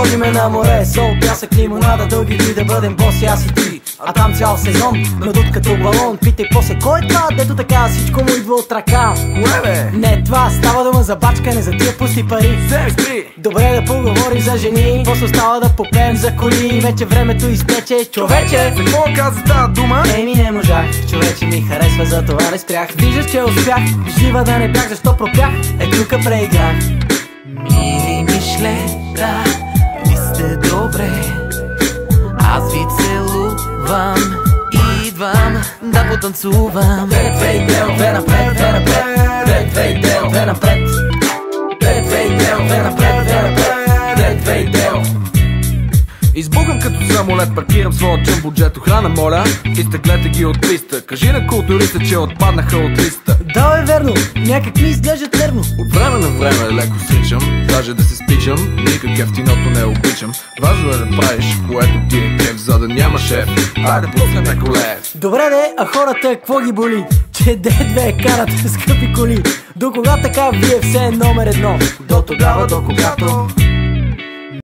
Ходиме на море, сол, пясък, лимонада, дълги дни да бъдем боси, аз и ти. А там цял сезон, надут като балон. Питай после, кой е това, дето така всичко му идва от ръка? Кое бе? Не това, става дума за бачкане, за тия пусти пари. Добре да поговорим за жени, после остава да попеем за коли. Вече времето изтече, човече. За какво каза тази дума? Еми не можах, човече ми харесва, за това не спрях. Виждаш, че успях, жива да не бях, защо пропях? Е тука преиграх. Мили мишлета, ви сте добре, аз ви целувам, идвам да потанцувам. Две и две, две напред, две напред. Две и две, две напред. Две и две, две напред, две напред. Две и две. Избухам като самолет, паркирам своя джамбоджет, охрана моля, изтеглете ги от писта. Кажи на културиста, че отпаднаха от листа. Да бе, верно, някак ми изглеждат нервно. От време на време леко сичам, даже да се спичам, никак ефтиното не обичам. Важно е да правиш, което ти е кеф, за да няма шеф. Айде пуснем коле. Добре де, а хората какво ги боли? Че две карат скъпи коли. До кога така вие все номер едно? До тогава, до когато